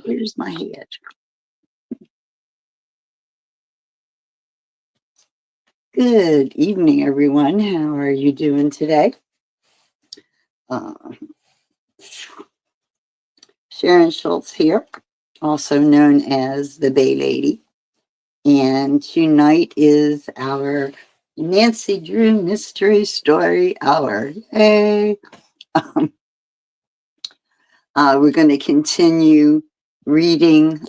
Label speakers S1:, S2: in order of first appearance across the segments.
S1: Where's my head? Good evening, everyone. How are you doing today? Uh, Sharon Schultz here, also known as the Bay Lady. And tonight is our Nancy Drew Mystery Story Hour. Yay! Um, we're going to continue reading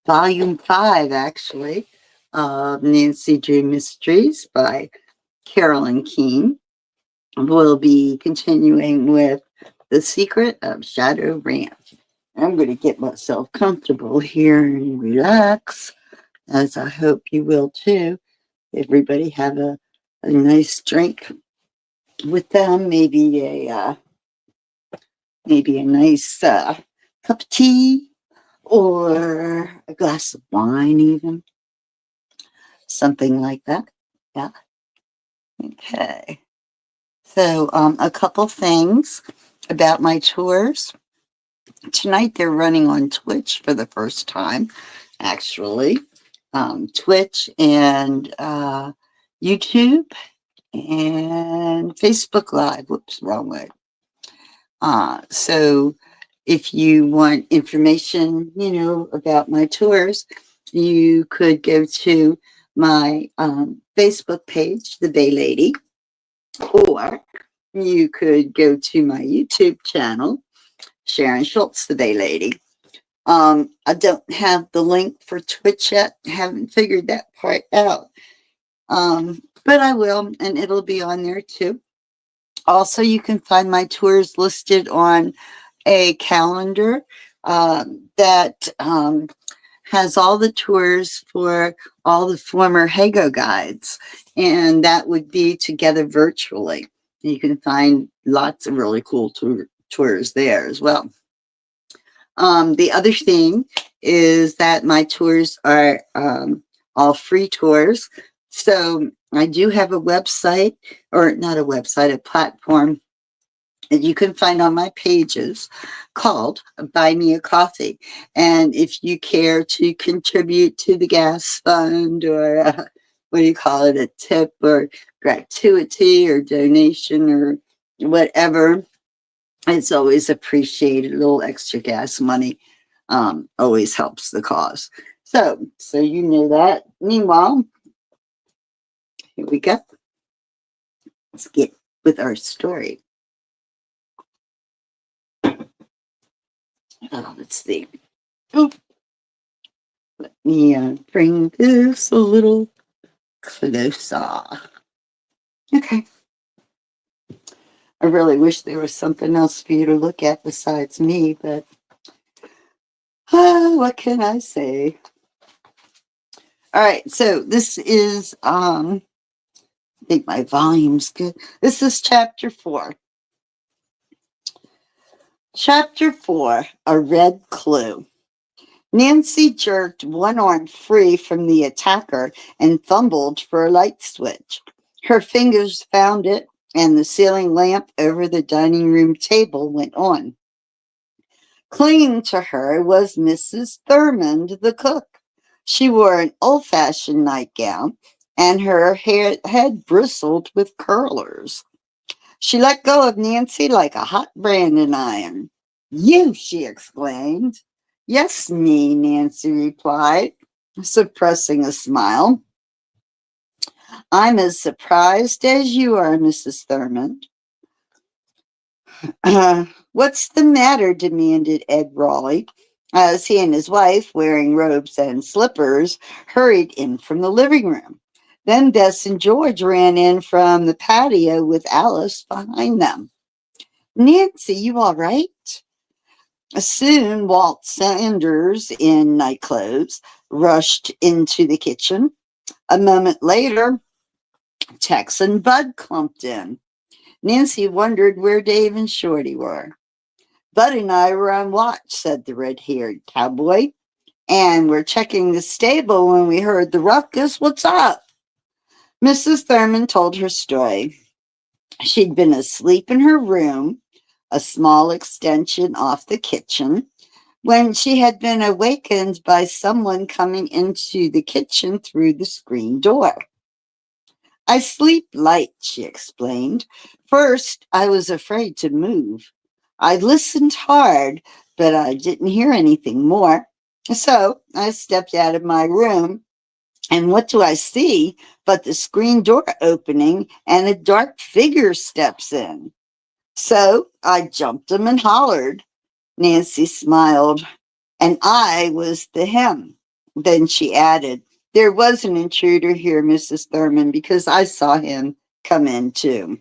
S1: Volume 5, actually, of Nancy Drew Mysteries by Carolyn Keene. We'll be continuing with The Secret of Shadow Ranch. I'm going to get myself comfortable here and relax, as I hope you will too. Everybody have a nice drink with them, maybe a nice cup of tea or a glass of wine, even something like that. Yeah. Okay. So, a couple things about my tours. Tonight they're running on Twitch for the first time, actually. Twitch and YouTube and Facebook Live. Whoops, wrong way. So if you want information, about my tours, you could go to my Facebook page, The Bay Lady, or you could go to my YouTube channel, Sharon Schultz, The Bay Lady. I don't have the link for Twitch yet. Haven't figured that part out. But I will, and it'll be on there too. Also, you can find my tours listed on a calendar that has all the tours for all the former Hago guides, and that would be together virtually. You can find lots of really cool tours there as well. The other thing is that my tours are all free tours. So I do have a website, or not a website, a platform that you can find on my pages called Buy Me a Coffee. And if you care to contribute to the gas fund, or what do you call it, a tip or gratuity or donation or whatever, it's always appreciated. A little extra gas money always helps the cause. So you know that. Meanwhile, here we go. Let's get with our story. Let's see. Oh, let me bring this a little closer. Okay. I really wish there was something else for you to look at besides me, but what can I say? All right, so this is I think my volume's good. This is chapter 4. Chapter 4, A Red Clue. Nancy jerked one arm free from the attacker and fumbled for a light switch. Her fingers found it, and the ceiling lamp over the dining room table went on. Clinging to her was Mrs. Thurmond, the cook. She wore an old-fashioned nightgown, and her head bristled with curlers. She let go of Nancy like a hot branding iron. "You!" she exclaimed. "Yes, me," Nancy replied, suppressing a smile. "I'm as surprised as you are, Mrs. Thurmond." "What's the matter?" demanded Ed Raleigh, as he and his wife, wearing robes and slippers, hurried in from the living room. Then Bess and George ran in from the patio with Alice behind them. "Nancy, you all right?" Soon Walt Sanders, in nightclothes, rushed into the kitchen. A moment later, Tex and Bud clumped in. Nancy wondered where Dave and Shorty were. "Bud and I were on watch," said the red-haired cowboy, "and we're checking the stable when we heard the ruckus. What's up?" Mrs. Thurmond told her story. She'd been asleep in her room, a small extension off the kitchen, when she had been awakened by someone coming into the kitchen through the screen door. I sleep light, she explained. First, I was afraid to move. I listened hard, but I didn't hear anything more. So I stepped out of my room, and what do I see but the screen door opening and a dark figure steps in. So I jumped him and hollered. Nancy smiled, and I was the him. Then she added, there was an intruder here, Mrs. Thurman, because I saw him come in too.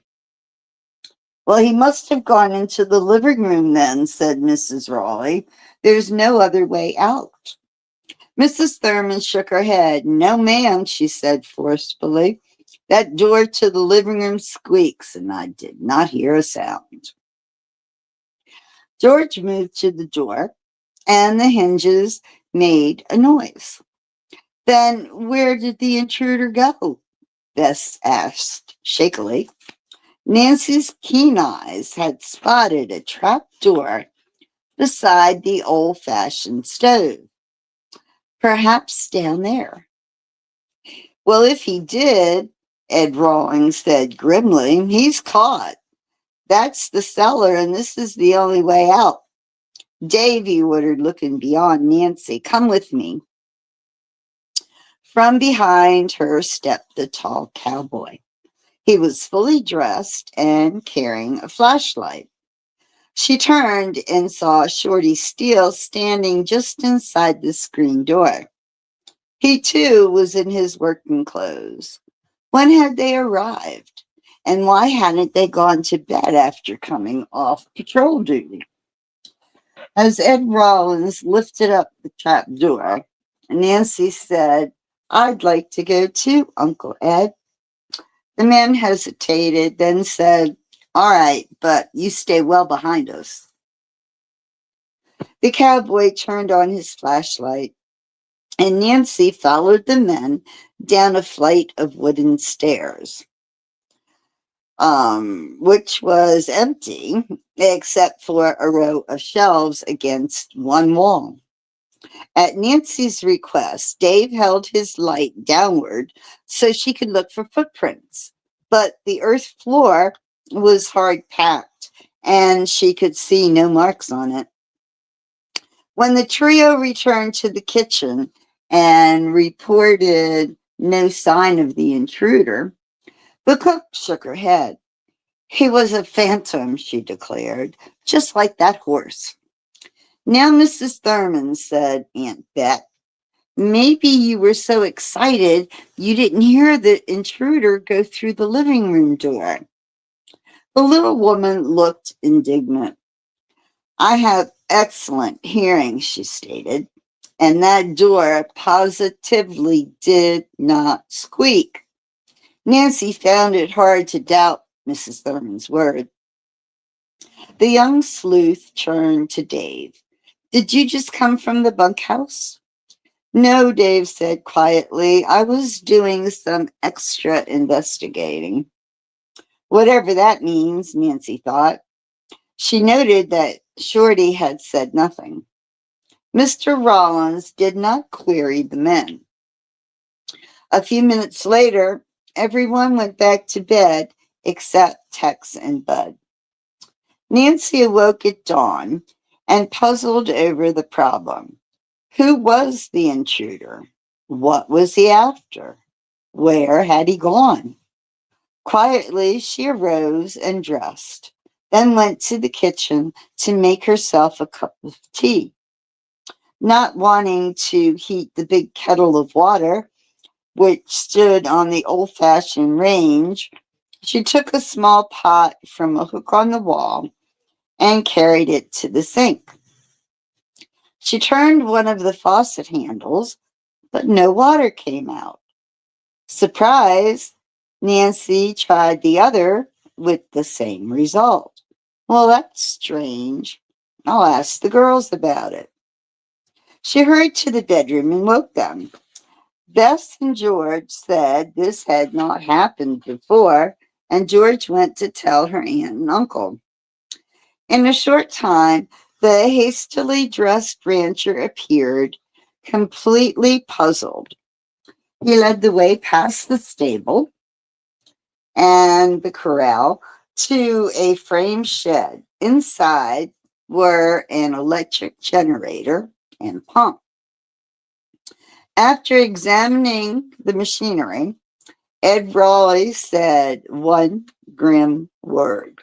S1: Well, he must have gone into the living room then, said Mrs. Raleigh. There's no other way out. Mrs. Thurman shook her head. No, ma'am, she said forcefully. That door to the living room squeaks, and I did not hear a sound. George moved to the door, and the hinges made a noise. Then where did the intruder go? Bess asked shakily. Nancy's keen eyes had spotted a trap door beside the old-fashioned stove. Perhaps down there. Well, if he did, Ed Rawlings said grimly, he's caught. That's the cellar, and this is the only way out. Dave, he ordered, looking beyond Nancy, come with me. From behind her stepped the tall cowboy. He was fully dressed and carrying a flashlight. She turned and saw Shorty Steele standing just inside the screen door. He, too, was in his working clothes. When had they arrived? And why hadn't they gone to bed after coming off patrol duty? As Ed Rollins lifted up the trap door, Nancy said, I'd like to go too, Uncle Ed. The man hesitated, then said, all right, but you stay well behind us. The cowboy turned on his flashlight, and Nancy followed the men down a flight of wooden stairs, which was empty except for a row of shelves against one wall. At Nancy's request, Dave held his light downward so she could look for footprints, but the earth floor was hard packed and she could see no marks on it. When the trio returned to the kitchen and reported no sign of the intruder, the cook shook her head. He was a phantom, she declared, just like that horse. Now, Mrs. Thurman, said Aunt Bet, maybe you were so excited you didn't hear the intruder go through the living room door. The little woman looked indignant. I have excellent hearing, she stated, and that door positively did not squeak. Nancy found it hard to doubt Mrs. Thurman's word. The young sleuth turned to Dave. Did you just come from the bunkhouse? No, Dave said quietly. I was doing some extra investigating. Whatever that means, Nancy thought. She noted that Shorty had said nothing. Mr. Rollins did not query the men. A few minutes later, everyone went back to bed except Tex and Bud. Nancy awoke at dawn and puzzled over the problem. Who was the intruder? What was he after? Where had he gone? Quietly, she arose and dressed, then went to the kitchen to make herself a cup of tea. Not wanting to heat the big kettle of water, which stood on the old-fashioned range, she took a small pot from a hook on the wall and carried it to the sink. She turned one of the faucet handles, but no water came out. Surprised, Nancy tried the other with the same result. Well, that's strange. I'll ask the girls about it. She hurried to the bedroom and woke them. Bess and George said this had not happened before, and George went to tell her aunt and uncle. In a short time, The hastily dressed rancher appeared, completely puzzled. He led the way past the stable and the corral to a frame shed. Inside were an electric generator and pump. After examining the machinery, Ed Raleigh said one grim word: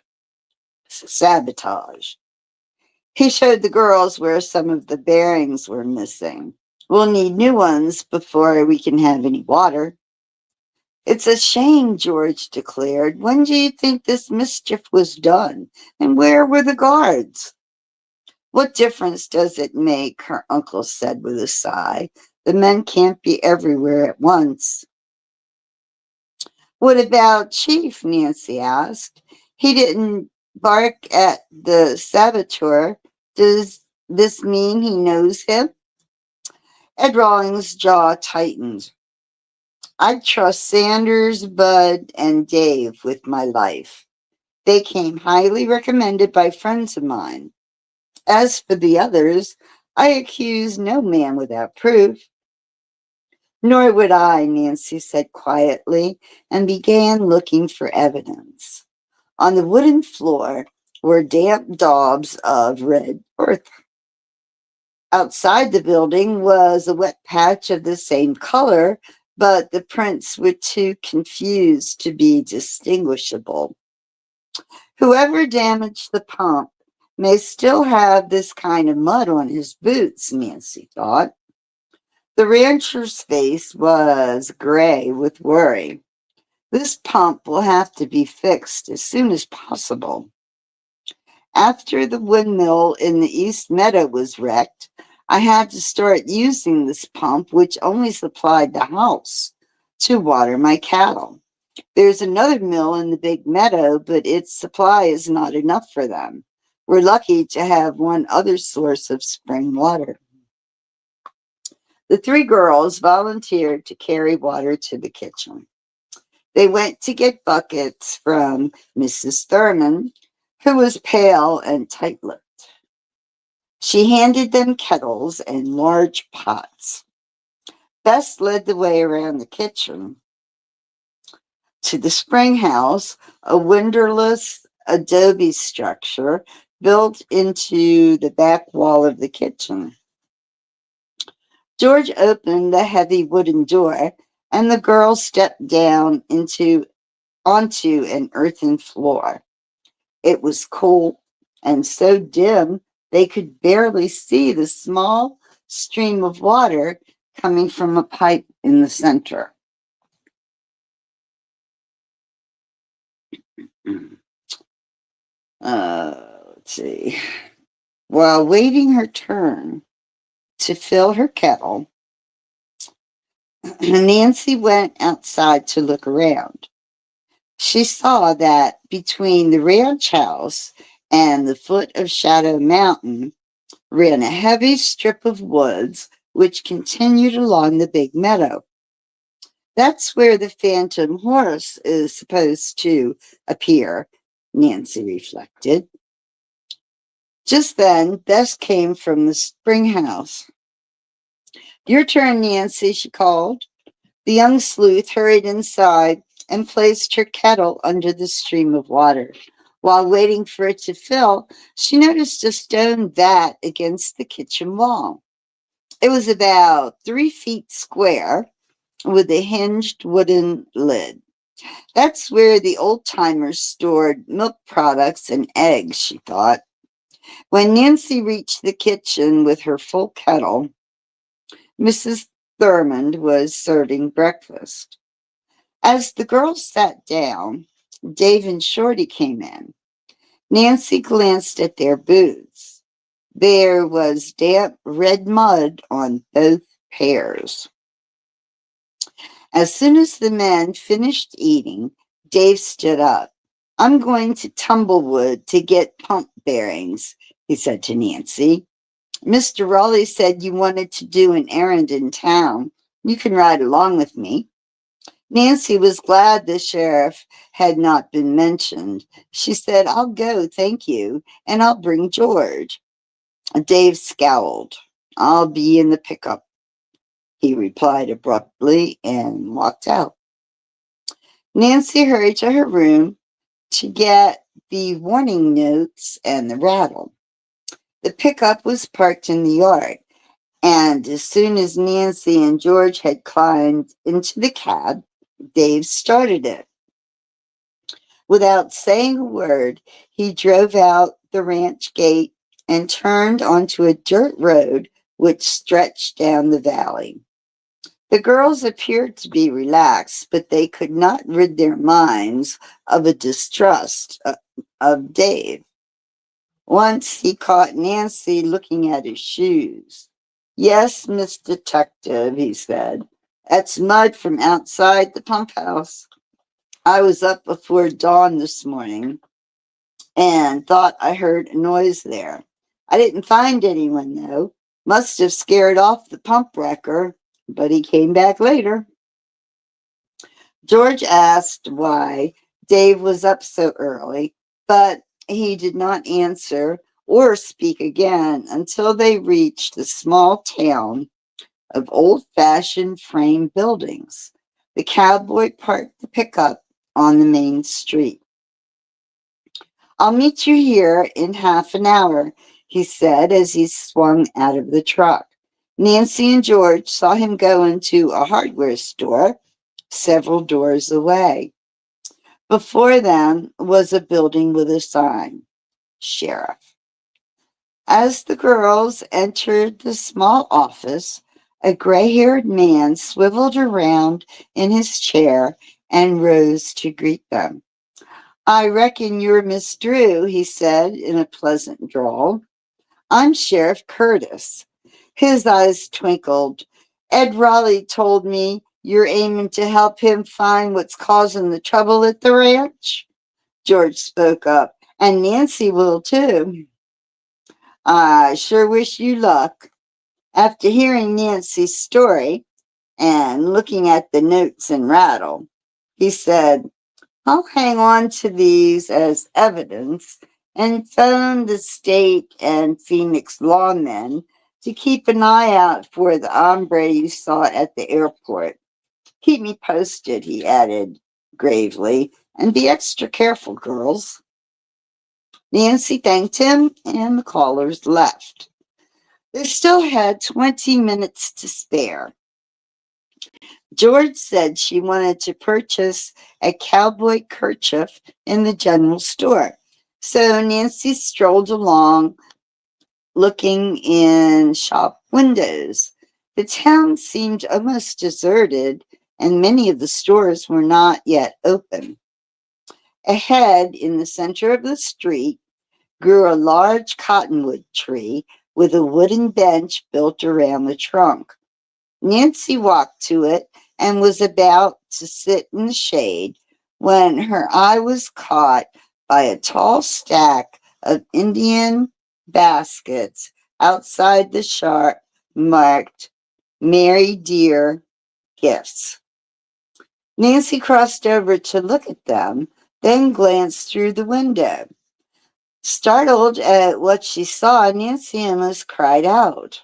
S1: sabotage. He showed the girls where some of the bearings were missing. We'll need new ones before we can have any water. It's a shame, George declared. When do you think this mischief was done? And where were the guards? What difference does it make? Her uncle said with a sigh. The men can't be everywhere at once. What about Chief? Nancy asked. He didn't bark at the saboteur. Does this mean he knows him? Ed Rawlings' jaw tightened. I'd trust Sanders, Bud, and Dave with my life. They came highly recommended by friends of mine. As for the others, I accuse no man without proof. Nor would I, Nancy said quietly, and began looking for evidence. On the wooden floor were damp daubs of red earth. Outside the building was a wet patch of the same color, but the prints were too confused to be distinguishable. Whoever damaged the pump may still have this kind of mud on his boots, Nancy thought. The rancher's face was gray with worry. This pump will have to be fixed as soon as possible. After the windmill in the East Meadow was wrecked, I had to start using this pump, which only supplied the house, to water my cattle. There's another mill in the big meadow, but its supply is not enough for them. We're lucky to have one other source of spring water. The three girls volunteered to carry water to the kitchen. They went to get buckets from Mrs. Thurman, who was pale and tight-lipped. She handed them kettles and large pots. Bess led the way around the kitchen to the spring house, a windowless adobe structure built into the back wall of the kitchen. George opened the heavy wooden door, and the girls stepped down onto an earthen floor. It was cool and so dim they could barely see the small stream of water coming from a pipe in the center. Let's see. While waiting her turn to fill her kettle, Nancy went outside to look around. She saw that between the ranch house and the foot of Shadow Mountain ran a heavy strip of woods which continued along the big meadow. That's where the phantom horse is supposed to appear, Nancy reflected. Just then, Bess came from the spring house. Your turn, Nancy, she called. The young sleuth hurried inside and placed her kettle under the stream of water. While waiting for it to fill, she noticed a stone vat against the kitchen wall. It was about 3 feet square with a hinged wooden lid. That's where the old-timers stored milk products and eggs, she thought. When Nancy reached the kitchen with her full kettle, Mrs. Thurmond was serving breakfast. As the girls sat down, Dave and Shorty came in. Nancy glanced at their boots. There was damp red mud on both pairs. As soon as the men finished eating, Dave stood up. I'm going to Tumblewood to get pump bearings, he said to Nancy. Mr. Raleigh said you wanted to do an errand in town. You can ride along with me. Nancy was glad the sheriff had not been mentioned. She said, I'll go, thank you, and I'll bring George. Dave scowled. "I'll be in the pickup," he replied abruptly and walked out. Nancy hurried to her room to get the warning notes and the rattle. The pickup was parked in the yard, and as soon as Nancy and George had climbed into the cab, Dave started it. Without saying a word, he drove out the ranch gate and turned onto a dirt road which stretched down the valley. The girls appeared to be relaxed, but they could not rid their minds of a distrust of Dave. Once he caught Nancy looking at his shoes. "Yes, Miss Detective," he said. "That's mud from outside the pump house. I was up before dawn this morning and thought I heard a noise there. I didn't find anyone, though. Must have scared off the pump wrecker, but he came back later." George asked why Dave was up so early, but he did not answer or speak again until they reached the small town of old-fashioned frame buildings. The cowboy parked the pickup on the main street. "I'll meet you here in half an hour," he said as he swung out of the truck. Nancy and George saw him go into a hardware store several doors away. Before them was a building with a sign, "Sheriff." As the girls entered the small office, a gray-haired man swiveled around in his chair and rose to greet them. "I reckon you're Miss Drew," he said in a pleasant drawl. "I'm Sheriff Curtis." His eyes twinkled. "Ed Raleigh told me you're aiming to help him find what's causing the trouble at the ranch." George spoke up. "And Nancy will too." "I sure wish you luck." After hearing Nancy's story and looking at the notes and rattle, he said, "I'll hang on to these as evidence and phone the state and Phoenix lawmen to keep an eye out for the hombre you saw at the airport. Keep me posted," he added gravely, "and be extra careful, girls." Nancy thanked him, and the callers left. They still had 20 minutes to spare. George said she wanted to purchase a cowboy kerchief in the general store. So Nancy strolled along, looking in shop windows. The town seemed almost deserted, and many of the stores were not yet open. Ahead, in the center of the street, grew a large cottonwood tree with a wooden bench built around the trunk. Nancy walked to it and was about to sit in the shade when her eye was caught by a tall stack of Indian baskets outside the shop marked "Mary Dear Gifts." Nancy crossed over to look at them, then glanced through the window. Startled at what she saw, Nancy almost cried out.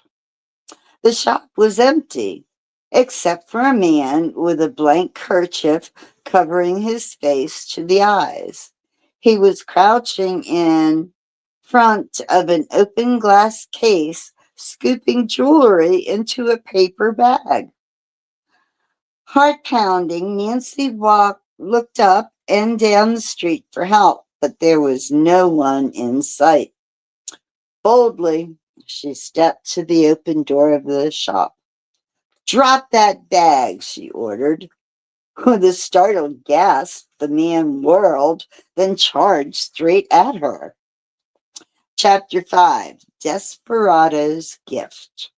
S1: The shop was empty, except for a man with a blank kerchief covering his face to the eyes. He was crouching in front of an open glass case, scooping jewelry into a paper bag. Heart pounding, Nancy looked up and down the street for help, but there was no one in sight. Boldly, she stepped to the open door of the shop. "Drop that bag," she ordered. With a startled gasp, the man whirled, then charged straight at her. Chapter 5, Desperado's Gift.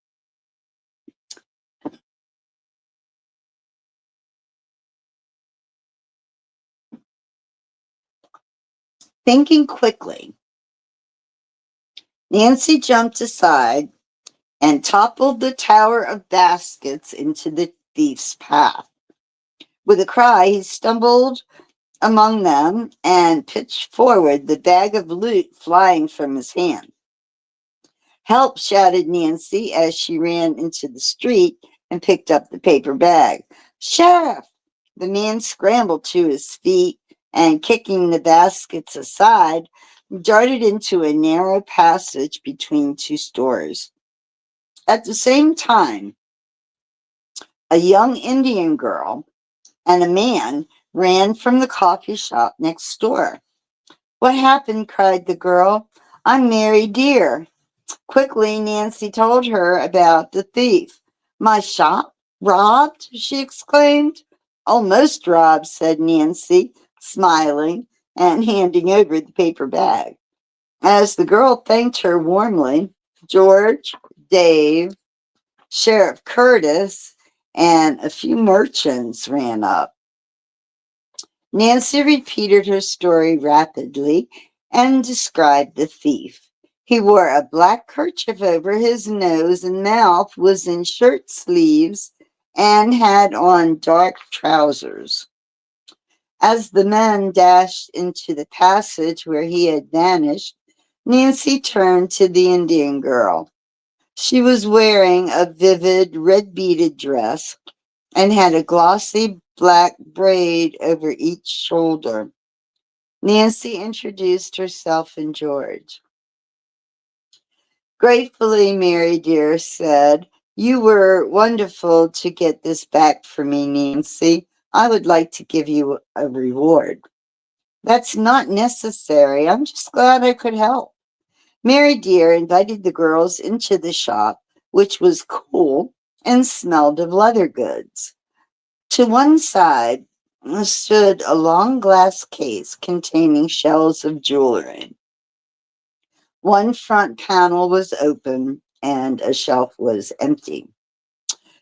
S1: Thinking quickly, Nancy jumped aside and toppled the tower of baskets into the thief's path. With a cry, he stumbled among them and pitched forward, the bag of loot flying from his hand. Help, shouted Nancy as she ran into the street and picked up the paper bag. Sheriff! The man scrambled to his feet and, kicking the baskets aside, darted into a narrow passage between two stores. At the same time, a young Indian girl and a man ran from the coffee shop next door. What happened? Cried the girl. I'm Mary Dear. Quickly, Nancy told her about the thief. My shop? Robbed? She exclaimed. Almost robbed, said Nancy, smiling and handing over the paper bag. As the girl thanked her warmly, George, Dave, Sheriff Curtis, and a few merchants ran up. Nancy repeated her story rapidly and described the thief. He wore a black kerchief over his nose and mouth, was in shirt sleeves, and had on dark trousers. As the men dashed into the passage where he had vanished, Nancy turned to the Indian girl. She was wearing a vivid red beaded dress and had a glossy black braid over each shoulder. Nancy introduced herself and George. Gratefully, Mary Dear said, You were wonderful to get this back for me, Nancy. I would like to give you a reward. That's not necessary. I'm just glad I could help. Mary Dear invited the girls into the shop, which was cool and smelled of leather goods. To one side stood a long glass case containing shells of jewelry. One front panel was open and a shelf was empty.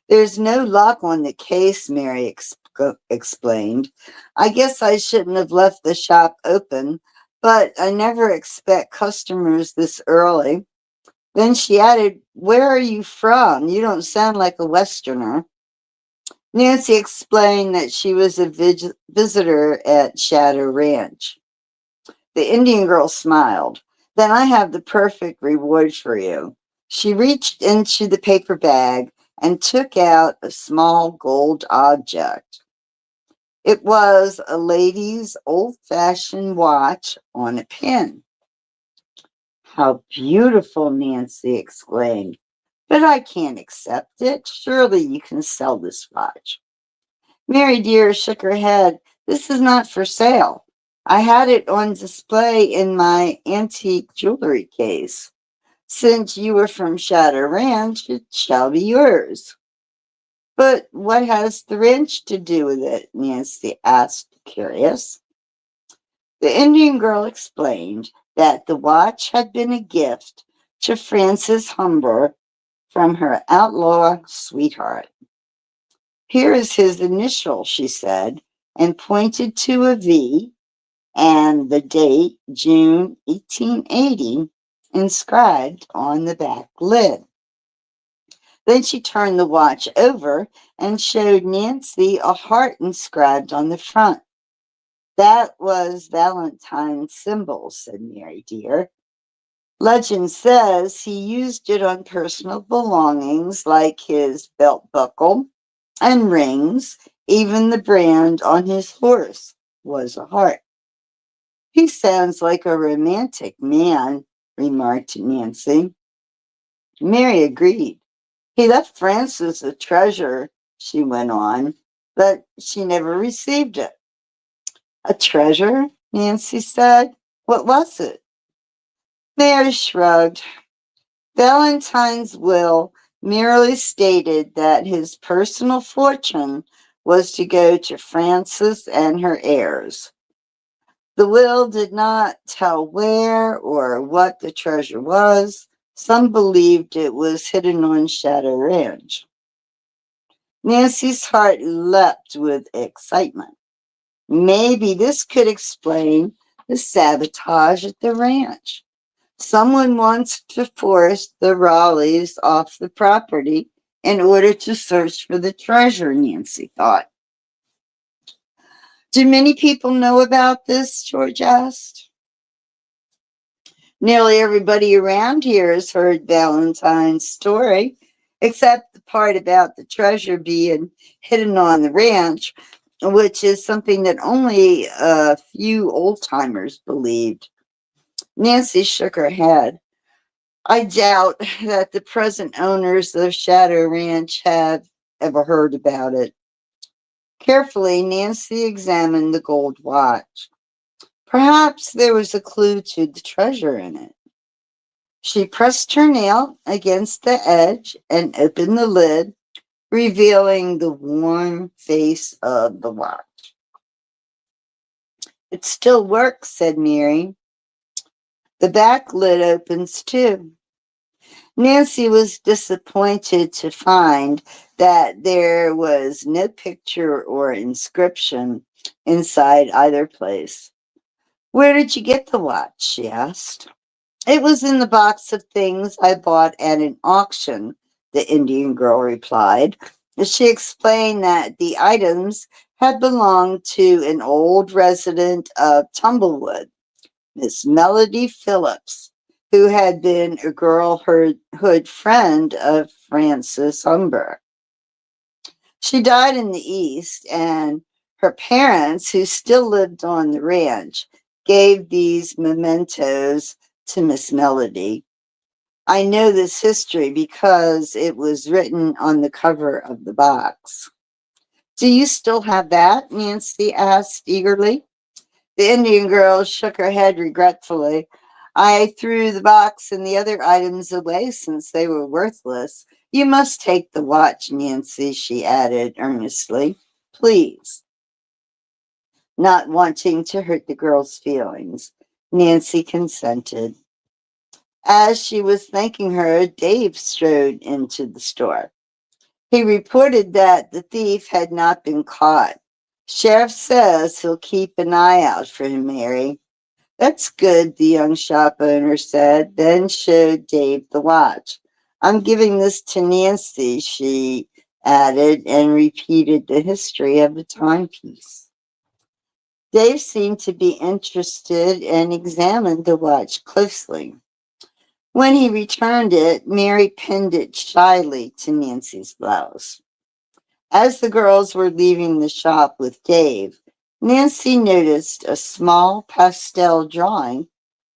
S1: There's no lock on the case, Mary explained. I guess I shouldn't have left the shop open, but I never expect customers this early. Then she added, Where are you from? You don't sound like a Westerner. Nancy explained that she was a visitor at Shadow Ranch. The Indian girl smiled. Then I have the perfect reward for you. She reached into the paper bag and took out a small gold object. It was a lady's old-fashioned watch on a pin. How beautiful, Nancy exclaimed. But I can't accept it. Surely you can sell this watch. Mary Dear shook her head. This is not for sale. I had it on display in my antique jewelry case. Since you were from Shadow Ranch, it shall be yours. But what has the ranch to do with it? Nancy asked, curious. The Indian girl explained that the watch had been a gift to Frances Humber from her outlaw sweetheart. Here is his initial, she said, and pointed to a V and the date, June 1880, inscribed on the back lid. Then she turned the watch over and showed Nancy a heart inscribed on the front. That was Valentine's symbol, said Mary Dear. Legend says he used it on personal belongings like his belt buckle and rings. Even the brand on his horse was a heart. He sounds like a romantic man, remarked Nancy. Mary agreed. He left Frances a treasure, she went on, but she never received it. A treasure? Nancy said. What was it? Mary shrugged. Valentine's will merely stated that his personal fortune was to go to Frances and her heirs. The will did not tell where or what the treasure was. Some believed it was hidden on Shadow Ranch. Nancy's heart leapt with excitement. Maybe this could explain the sabotage at the ranch. Someone wants to force the Raleighs off the property in order to search for the treasure, Nancy thought. Do many people know about this? George asked. Nearly everybody around here has heard Valentine's story, except the part about the treasure being hidden on the ranch, which is something that only a few old timers believed. Nancy shook her head. I doubt that the present owners of Shadow Ranch have ever heard about it. Carefully, Nancy examined the gold watch. Perhaps there was a clue to the treasure in it. She pressed her nail against the edge and opened the lid, revealing the worn face of the watch. It still works, said Mary. The back lid opens too. Nancy was disappointed to find that there was no picture or inscription inside either place. Where did you get the watch? She asked. It was in the box of things I bought at an auction, the Indian girl replied. She explained that the items had belonged to an old resident of Tumblewood, Miss Melody Phillips, who had been a girlhood friend of Francis Humber. She died in the East, and her parents, who still lived on the ranch, gave these mementos to Miss Melody. I know this history because it was written on the cover of the box. Do you still have that? Nancy asked eagerly. The Indian girl shook her head regretfully. I threw the box and the other items away since they were worthless. You must take the watch, Nancy, she added earnestly. Please. Not wanting to hurt the girl's feelings, Nancy consented. As she was thanking her, Dave strode into the store. He reported that the thief had not been caught. Sheriff says he'll keep an eye out for him, Mary. That's good, the young shop owner said, then showed Dave the watch. I'm giving this to Nancy, she added, and repeated the history of the timepiece. Dave seemed to be interested and examined the watch closely. When he returned it, Mary pinned it shyly to Nancy's blouse. As the girls were leaving the shop with Dave, Nancy noticed a small pastel drawing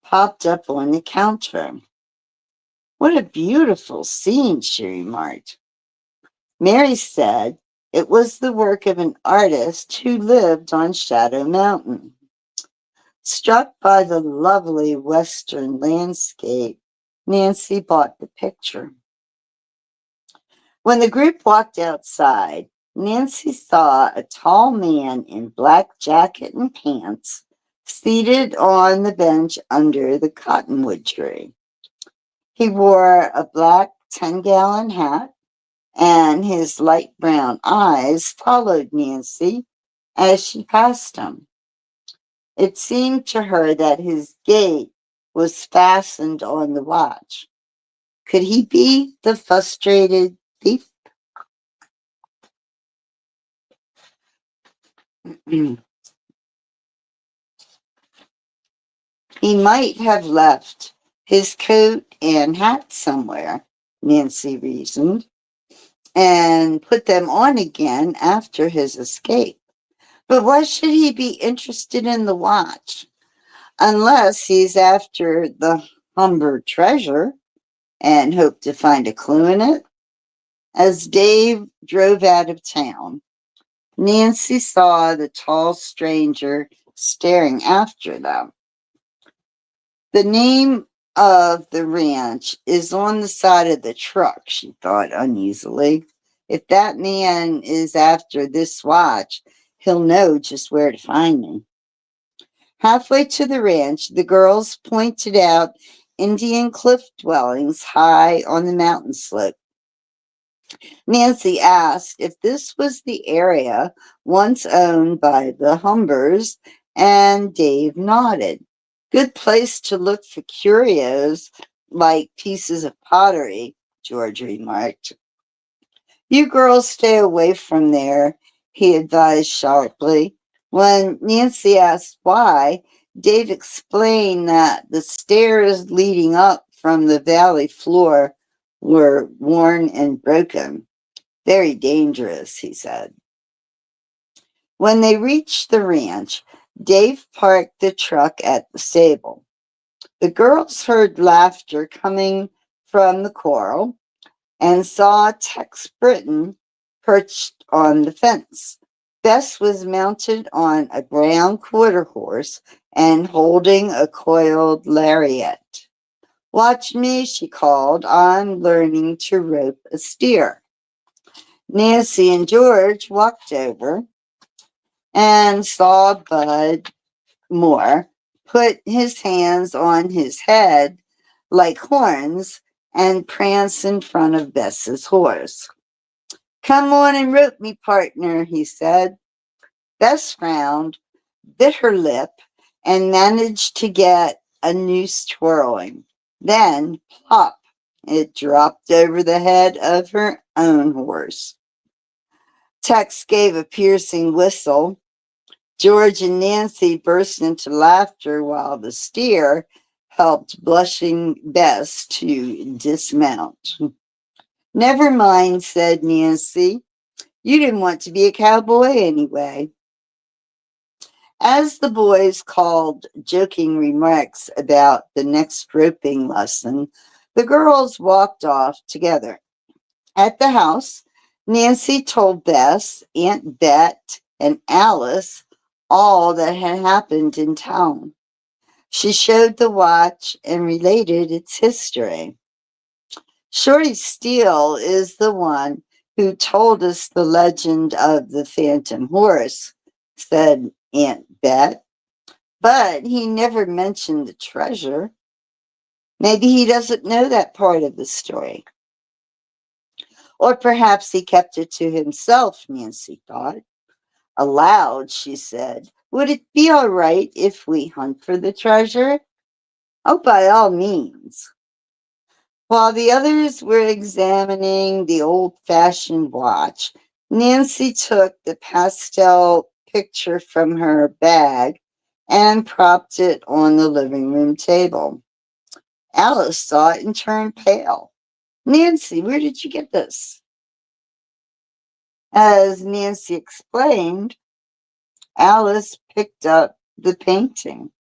S1: popped up on the counter. What a beautiful scene, she remarked. Mary said it was the work of an artist who lived on Shadow Mountain. Struck by the lovely western landscape, Nancy bought the picture. When the group walked outside, Nancy saw a tall man in black jacket and pants seated on the bench under the cottonwood tree. He wore a black 10-gallon hat, and his light brown eyes followed Nancy as she passed him. It seemed to her that his gaze was fastened on the watch. Could he be the frustrated thief? He might have left his coat and hat somewhere, Nancy reasoned, and put them on again after his escape. But why should he be interested in the watch? Unless he's after the Humber treasure and hoped to find a clue in it. As Dave drove out of town, Nancy saw the tall stranger staring after them. The name of the ranch is on the side of the truck, she thought uneasily. If that man is after this watch, he'll know just where to find me. Halfway to the ranch, the girls pointed out Indian cliff dwellings high on the mountain slope. Nancy asked if this was the area once owned by the Humbers, and Dave nodded. Good place to look for curios like pieces of pottery, George remarked. You girls stay away from there, he advised sharply. When Nancy asked why, Dave explained that the stairs leading up from the valley floor were worn and broken. Very dangerous, he said. When they reached the ranch, Dave parked the truck at the stable. The girls heard laughter coming from the corral and saw Tex Britton perched on the fence. Bess was mounted on a brown quarter horse and holding a coiled lariat. Watch me, she called. I'm learning to rope a steer. Nancy and George walked over and saw Bud Moore put his hands on his head like horns and prance in front of Bess's horse. Come on and rope me, partner, he said. Bess frowned, bit her lip, and managed to get a noose twirling. Then, plop, it dropped over the head of her own horse. Tex gave a piercing whistle. George and Nancy burst into laughter while the steer helped blushing Bess to dismount. Never mind, said Nancy. You didn't want to be a cowboy anyway. As the boys called joking remarks about the next roping lesson, the girls walked off together. At the house, Nancy told Bess, Aunt Bet, and Alice all that had happened in town. She showed the watch and related its history. Shorty Steele is the one who told us the legend of the phantom horse, said Aunt Bet, but he never mentioned the treasure. Maybe he doesn't know that part of the story. Or perhaps he kept it to himself, Nancy thought. Aloud, she said, would it be all right if we hunt for the treasure? Oh, by all means. While the others were examining the old-fashioned watch, Nancy took the pastel picture from her bag and propped it on the living room table. Alice saw it and turned pale. Nancy, where did you get this? As Nancy explained, Alice picked up the painting.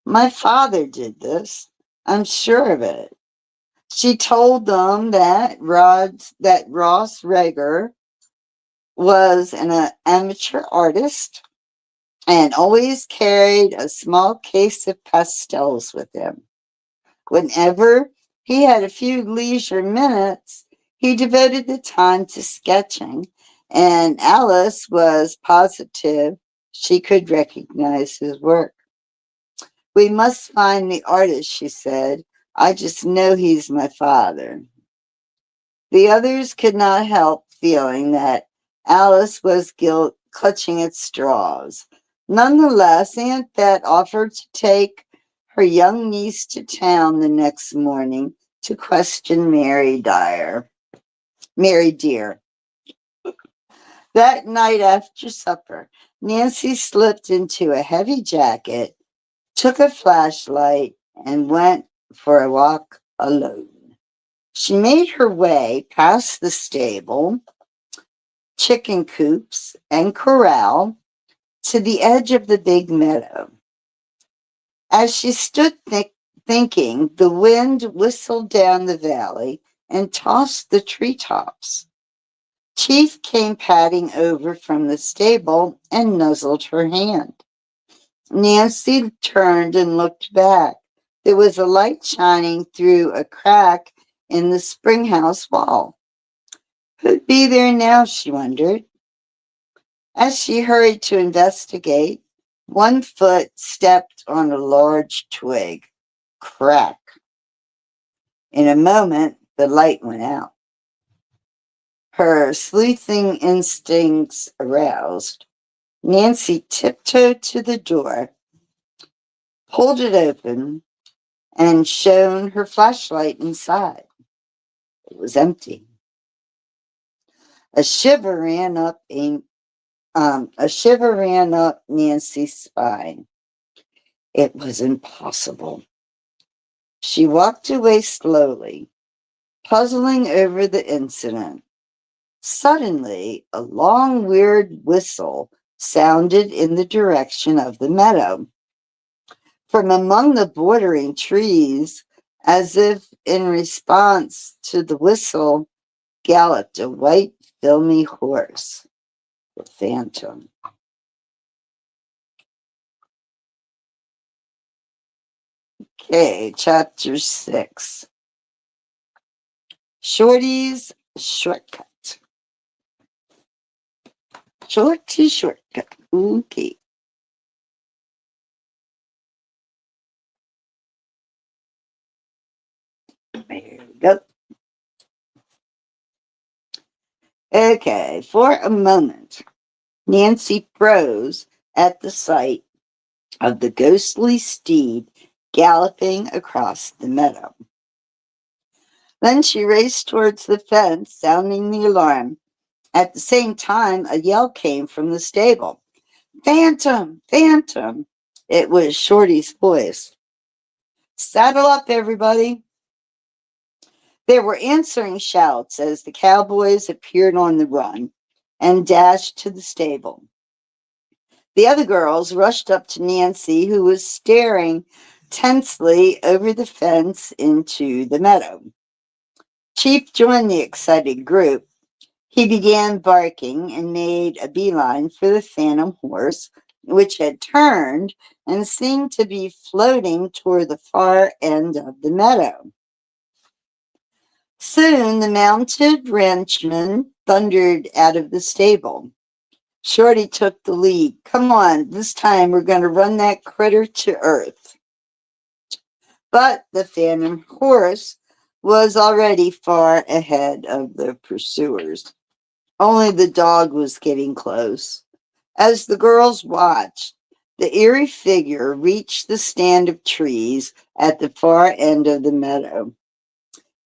S1: My father did this. I'm sure of it. She told them that Ross Reger was an amateur artist and always carried a small case of pastels with him. Whenever he had a few leisure minutes, he devoted the time to sketching, and Alice was positive she could recognize his work. We must find the artist, she said. I just know he's my father. The others could not help feeling that Alice was clutching at straws. Nonetheless, Aunt Bet offered to take her young niece to town the next morning to question Mary Dear. That night after supper, Nancy slipped into a heavy jacket, took a flashlight, and went for a walk alone. She made her way past the stable, chicken coops, and corral to the edge of the big meadow. As she stood thinking, the wind whistled down the valley and tossed the treetops. Chief came padding over from the stable and nuzzled her hand. Nancy turned and looked back. There was a light shining through a crack in the springhouse wall. Who'd be there now, she wondered. As she hurried to investigate, one foot stepped on a large twig. Crack. In a moment, the light went out. Her sleuthing instincts aroused. Nancy tiptoed to the door, pulled it open, and shone her flashlight inside. It was empty. A shiver ran up Nancy's spine. It was impossible. She walked away slowly, puzzling over the incident. Suddenly, a long, weird whistle sounded in the direction of the meadow. From among the bordering trees, as if in response to the whistle, galloped a white, filmy horse, the phantom. Okay, chapter 6. Shorty's shortcut. Shorty shortcut. Okay. There we go. Okay, for a moment, Nancy froze at the sight of the ghostly steed galloping across the meadow. Then she raced towards the fence, sounding the alarm. At the same time, a yell came from the stable. Phantom! Phantom! It was Shorty's voice. Saddle up, everybody! There were answering shouts as the cowboys appeared on the run and dashed to the stable. The other girls rushed up to Nancy, who was staring tensely over the fence into the meadow. Chief joined the excited group. He began barking and made a beeline for the phantom horse, which had turned and seemed to be floating toward the far end of the meadow. Soon the mounted ranchman thundered out of the stable. Shorty took the lead. Come on, this time we're going to run that critter to earth. But the phantom horse was already far ahead of the pursuers. Only the dog was getting close. As the girls watched, the eerie figure reached the stand of trees at the far end of the meadow.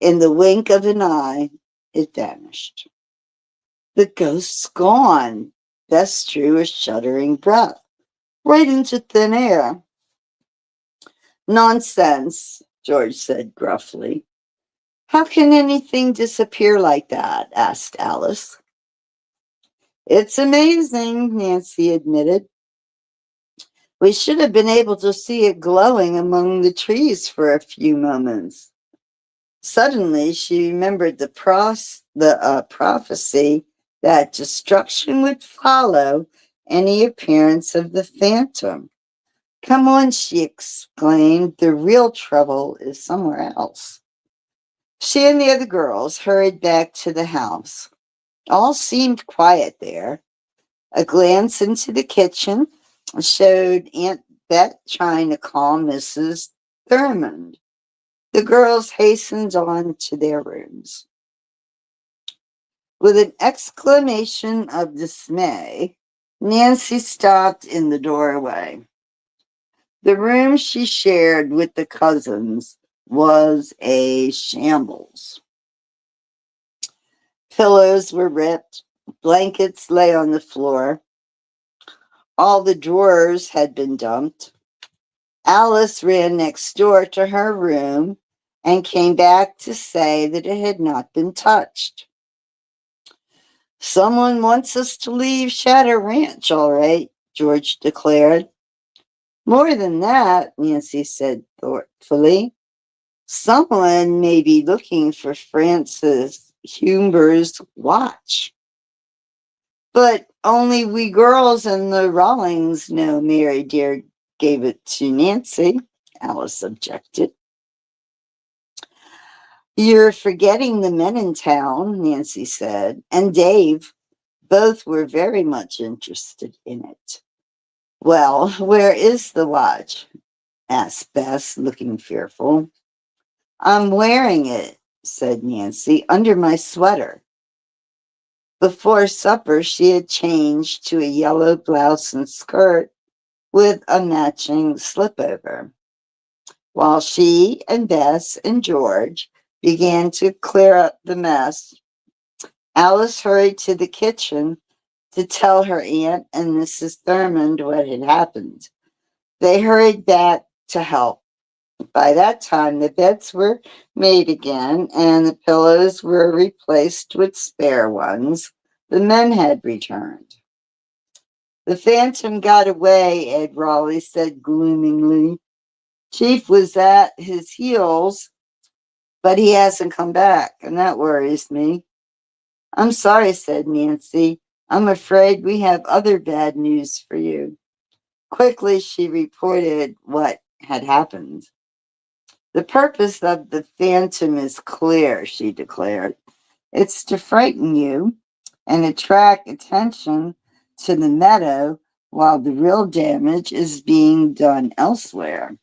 S1: In the wink of an eye, it vanished. The ghost's gone. Bess drew a shuddering breath, right into thin air. Nonsense, George said gruffly. How can anything disappear like that? Asked Alice. It's amazing, Nancy admitted. We should have been able to see it glowing among the trees for a few moments. Suddenly, she remembered the prophecy that destruction would follow any appearance of the phantom. Come on, she exclaimed. The real trouble is somewhere else. She and the other girls hurried back to the house. All seemed quiet there. A glance into the kitchen showed Aunt Bet trying to calm Mrs. Thurmond. The girls hastened on to their rooms. With an exclamation of dismay, Nancy stopped in the doorway. The room she shared with the cousins was a shambles. Pillows were ripped, blankets lay on the floor. All the drawers had been dumped. Alice ran next door to her room and came back to say that it had not been touched. Someone wants us to leave Shadow Ranch, all right, George declared. More than that, Nancy said thoughtfully. Someone may be looking for Francis Humber's watch. But only we girls and the Rawlings know Mary Dear gave it to Nancy, Alice objected. You're forgetting the men in town, Nancy said, and Dave. Both were very much interested in it. Well, where is the watch? Asked Bess, looking fearful. I'm wearing it, said Nancy, under my sweater. Before supper, she had changed to a yellow blouse and skirt with a matching slipover. While she and Bess and George began to clear up the mess, Alice hurried to the kitchen to tell her aunt and Mrs. Thurmond what had happened. They hurried back to help. By that time, the beds were made again and the pillows were replaced with spare ones. The men had returned. The phantom got away, Ed Raleigh said gloomingly. Chief was at his heels, but he hasn't come back, and that worries me. I'm sorry, said Nancy. I'm afraid we have other bad news for you. Quickly, she reported what had happened. The purpose of the phantom is clear, she declared. It's to frighten you and attract attention to the meadow while the real damage is being done elsewhere.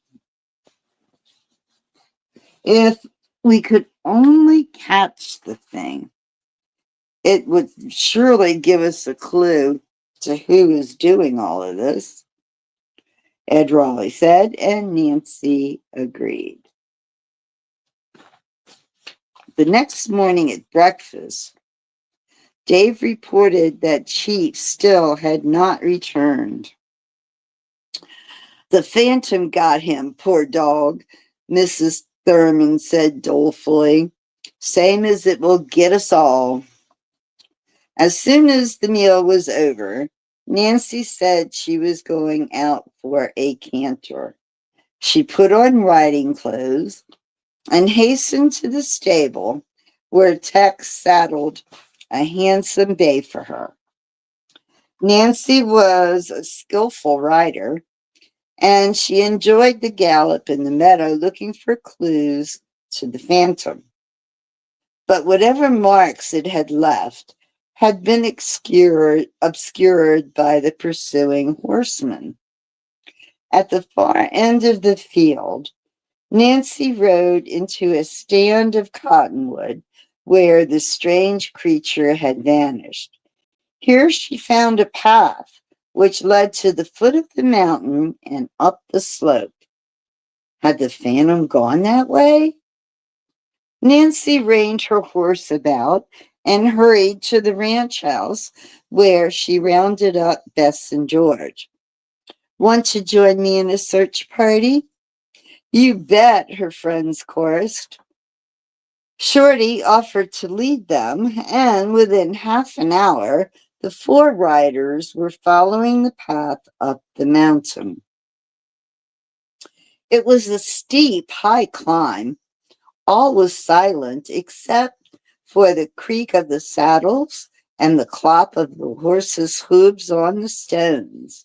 S1: If we could only catch the thing, it would surely give us a clue to who is doing all of this, Ed Raleigh said, and Nancy agreed. The next morning at breakfast, Dave reported that Chief still had not returned. The phantom got him, poor dog, Mrs. Thurman said dolefully. Same as it will get us all. As soon as the meal was over, Nancy said she was going out for a canter. She put on riding clothes and hastened to the stable where Tex saddled a handsome bay for her. Nancy was a skillful rider, and she enjoyed the gallop in the meadow looking for clues to the phantom. But whatever marks it had left had been obscured by the pursuing horseman. At the far end of the field, Nancy rode into a stand of cottonwood where the strange creature had vanished. Here she found a path which led to the foot of the mountain and up the slope. Had the phantom gone that way? Nancy reined her horse about and hurried to the ranch house where she rounded up Bess and George. Want to join me in a search party? You bet, her friends chorused. Shorty offered to lead them, and within half an hour, the four riders were following the path up the mountain. It was a steep, high climb. All was silent except for the creak of the saddles and the clop of the horses' hooves on the stones.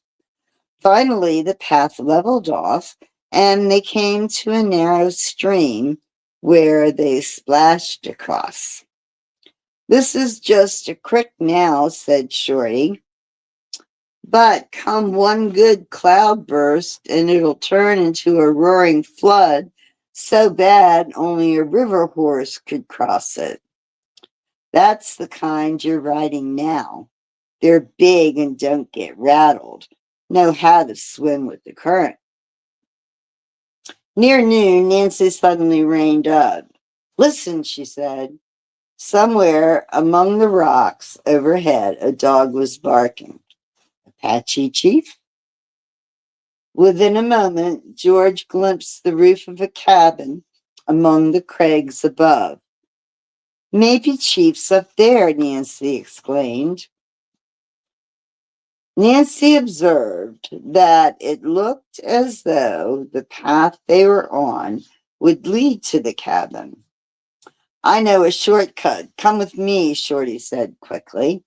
S1: Finally, the path leveled off, and they came to a narrow stream where they splashed across. This is just a crick now, said Shorty. But come one good cloudburst, and it'll turn into a roaring flood so bad only a river horse could cross it. That's the kind you're riding now. They're big and don't get rattled. Know how to swim with the current. Near noon, Nancy suddenly reined up. Listen, she said. Somewhere among the rocks overhead, a dog was barking. Apache Chief? Within a moment, George glimpsed the roof of a cabin among the crags above. Maybe Chief's up there, Nancy exclaimed. Nancy observed that it looked as though the path they were on would lead to the cabin. I know a shortcut. Come with me, Shorty said quickly.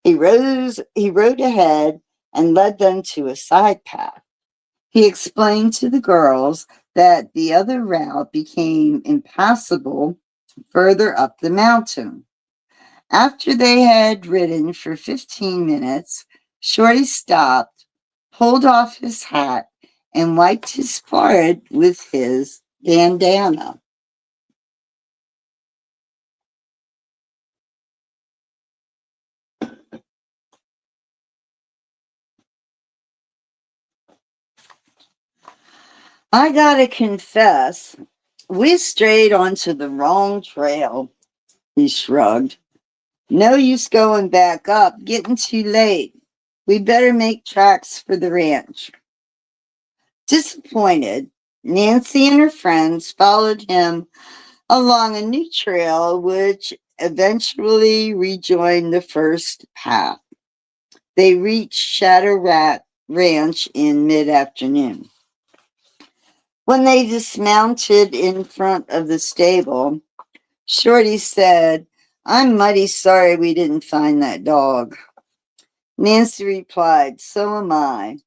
S1: He rode ahead and led them to a side path. He explained to the girls that the other route became impassable further up the mountain. After they had ridden for 15 minutes, Shorty stopped, pulled off his hat, and wiped his forehead with his bandana. I gotta confess, we strayed onto the wrong trail, he shrugged. No use going back up, getting too late. We better make tracks for the ranch. Disappointed, Nancy and her friends followed him along a new trail, which eventually rejoined the first path. They reached Shadow Rat Ranch in mid-afternoon. When they dismounted in front of the stable, Shorty said, "I'm mighty sorry we didn't find that dog." Nancy replied, "So am I."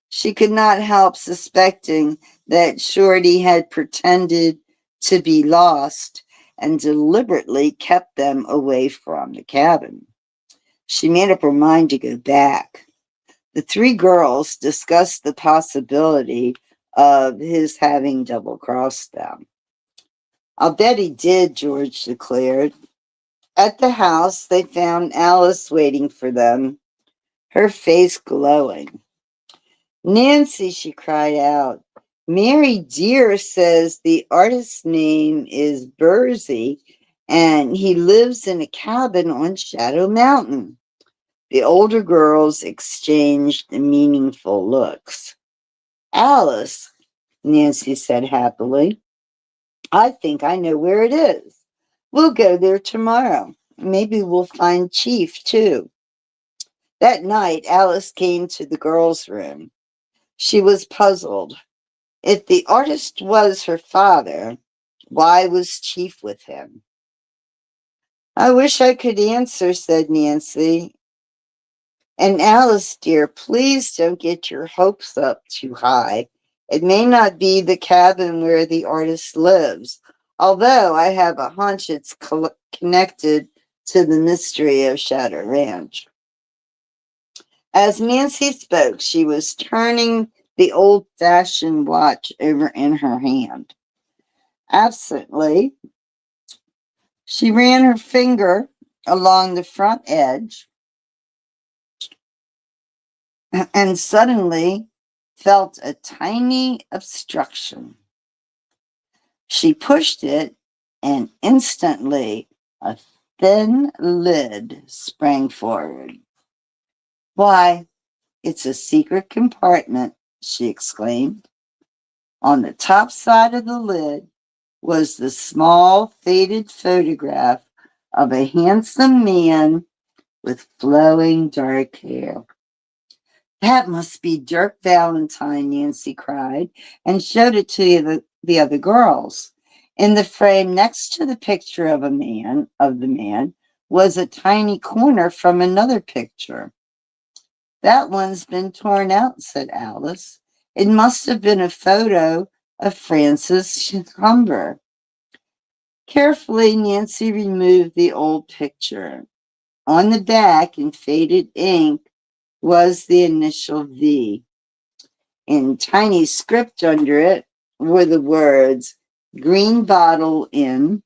S1: She could not help suspecting that Shorty had pretended to be lost and deliberately kept them away from the cabin. She made up her mind to go back. The three girls discussed the possibility of his having double-crossed them. "I'll bet he did," George declared. At the house, they found Alice waiting for them, her face glowing. "Nancy," she cried out, "Mary Dear says the artist's name is Bursey and he lives in a cabin on Shadow Mountain." The older girls exchanged meaningful looks. "Alice," Nancy said happily, "I think I know where it is. We'll go there tomorrow. Maybe we'll find Chief, too." That night, Alice came to the girls' room. She was puzzled. If the artist was her father, why was Chief with him? "I wish I could answer," said Nancy. "And Alice, dear, please don't get your hopes up too high. It may not be the cabin where the artist lives, although I have a hunch it's connected to the mystery of Shadow Ranch." As Nancy spoke, she was turning the old-fashioned watch over in her hand. Absently, she ran her finger along the front edge and suddenly felt a tiny obstruction. She pushed it, and instantly a thin lid sprang forward. "Why, it's a secret compartment," she exclaimed. On the top side of the lid was the small, faded photograph of a handsome man with flowing dark hair. "That must be Dirk Valentine," Nancy cried, and showed it to the other girls. In the frame next to the picture of the man, was a tiny corner from another picture. "That one's been torn out," said Alice. "It must have been a photo of Francis Humber." Carefully, Nancy removed the old picture. On the back, in faded ink, was the initial V. In tiny script under it were the words, "Green Bottle Inn."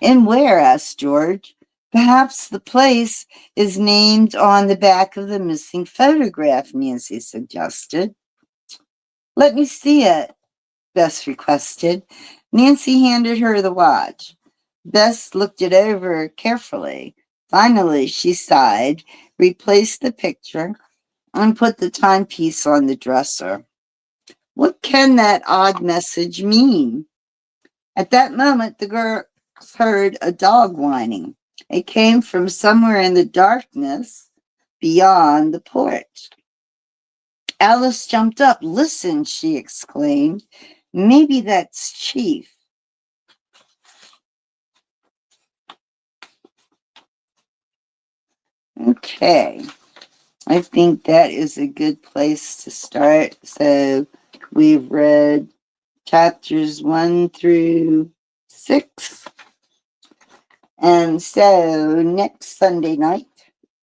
S1: "And where?" asked George. "Perhaps the place is named on the back of the missing photograph," Nancy suggested. "Let me see it," Bess requested. Nancy handed her the watch. Bess looked it over carefully. Finally, she sighed, replaced the picture, and put the timepiece on the dresser. "What can that odd message mean?" At that moment, the girls heard a dog whining. It came from somewhere in the darkness beyond the porch. Alice jumped up. "Listen," she exclaimed. "Maybe that's Chief." Okay, I think that is a good place to start. So we've read chapters 1 through 6. And so next Sunday night,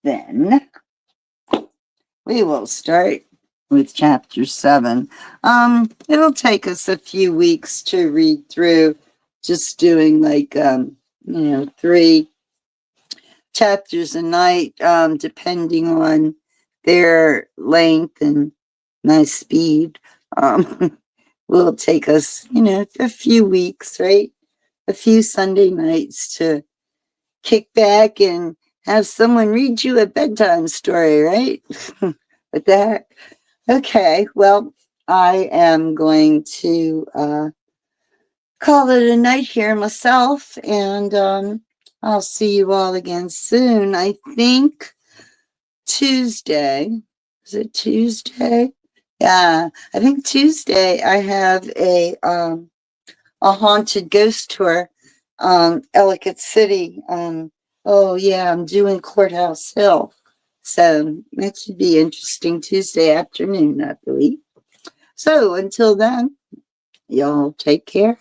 S1: then, we will start with chapter 7. It'll take us a few weeks to read through, just doing like, 3 chapters a night, depending on their length and my speed. Will take us, a few weeks, right? A few Sunday nights to kick back and have someone read you a bedtime story, right? With that. Okay, well, I am going to call it a night here myself, and I'll see you all again soon. I think Tuesday. Is it Tuesday? Yeah, I think Tuesday I have a haunted ghost tour, Ellicott City. Oh yeah, I'm doing Courthouse Hill. So that should be interesting Tuesday afternoon, I believe. So until then, y'all take care.